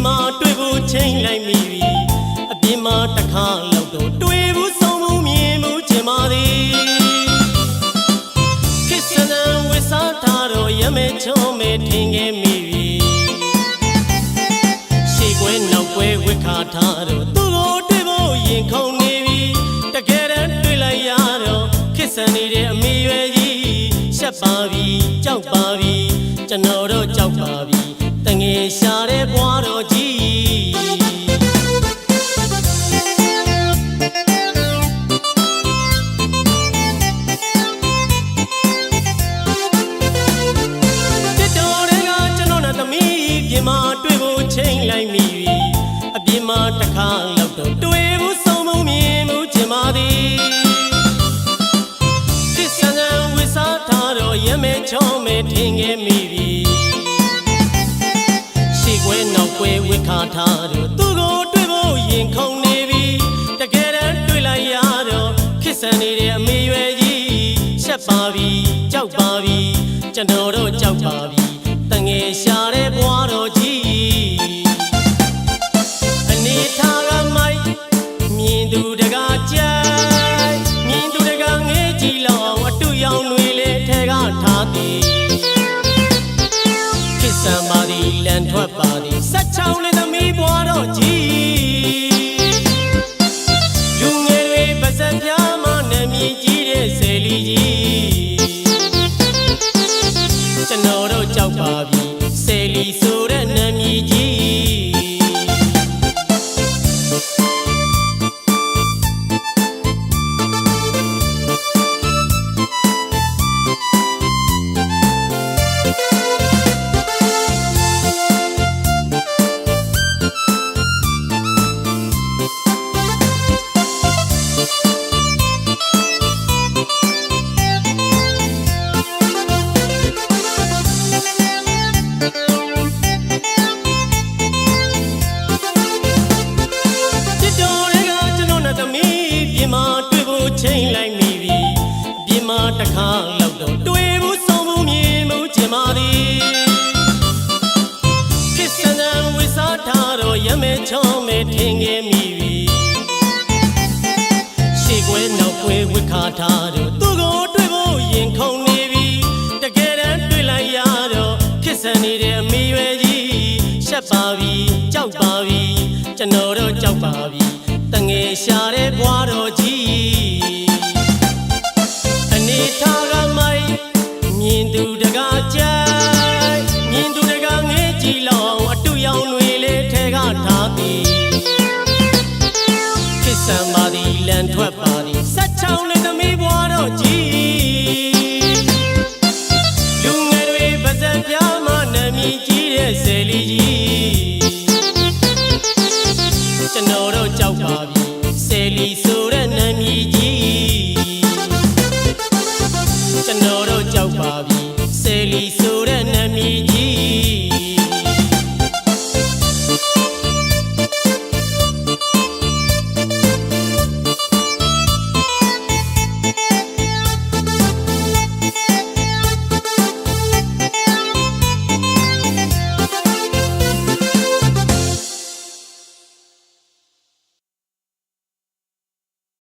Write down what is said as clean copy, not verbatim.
မာတွေ့ဖို့ချိန်လိုက်မိပြီအပြင်မှာတစ်ခါလောက်တော့တွေ့ဘူးဆုံးမှုမြင်မှုချင်ပါသည်ခစ်စနံဝစ်စားထားတော့ရမဲချုံးမဲထင်ခဲ့မိပြီရှေ့ကွဲနောက်ကွဲဝစ်ခါထားတော့သူ့ကိုတွေ့ဖို့ရင်ခုန်နေပြီတကယ်တမ်းတွေ့လိုက်ရတော့ခစ်စံနေတဲ့အမေရွယ်ကြီးရှက်ပါပြီကြောက်ပါပြီကျွန်တော်တော့ကြောက်ပါပြီတငယ်ရှာတဲ့ဘွားတော်ကြီးတစ်တော်တွေကကျွန်တော်နဲ့သမီးပြင်မာတွေ့ဖို့ချိန်လိုက်မိပြီအပြင်မှာတစ်ခါလောက်တော့တွေ့ဘူးဆုံးမှုမြင်မှုချင်ပါသည်တစ်ဆန်းဆန်းဝစ်စားထားတော့ရမဲချောမဲထင်ခဲ့မိပြီနောက်ွယ်ဝစ်ခါထားတော့သူ့ကိုတွေ့ဖို့ရင်ခုန်နေပြီတကယ်တမ်းတွေ့လိုက်ရတော့ခစ်ဆန်နေတဲ့အမေရွယ်ကြီးရှက်ပါပြီကြောက်ပါပြီကျွန်တော်တော့ကြောက်ပါပြီတငယ်ရှာတဲ့ဘွားတော်ကြီးအနေထားကမိုက်မြင်သူတကားကြိုက်မြင်သူတကားငေးကြည့်လောက်အတူရောင်တွေလေထဲကထားသည်ခစ်ဆန်ပါသည်လန်ထွက်ပါသည်ဆက်ချောင်းလေးသမီးဘွားတော်ကြီးလူငယ်တွေပါစံပြားမနဲ့မြည်ကြီးတဲ့ဆယ်လီကြီးကျွန်တော်တို့ကြောက်ပါပြီဆယ်လီဆိုတဲ့နာမည်ကြီးချိန်လိုက်မိပြီအပြင်မှာတစ်ခါလောက်တော့တွေ့ဘူးဆုံးမှုမြင်မှုချင်ပါသည်ခစ်စံတန်ဝစ်စားထားတော့ရမဲချောင်းမဲထင်ခဲ့မိပြီရှေ့ကွဲနောက်ကွဲဝစ်ခါထားတော့သူ့ကိုတွေ့ဖို့ရင်ခုန်နေပြီတကယ်တမ်းတွေ့လိုက်ရတော့ခစ်စံနေတဲ့အမေရွယ်ကြီးရှက်ပါပြီကြောက်ပါပြီကျွန်တော်တော့ကြောက်ပါပြီတငယ်ရှာတဲ့ဘွားတော်ကြီးအနေထားကမိုက်မြင်သူတကားကြိုက်မြင်သူတကားငေးကြည့်လောက်အတူရောင်တွေလေထဲကထားသည်ခစ်ဆံ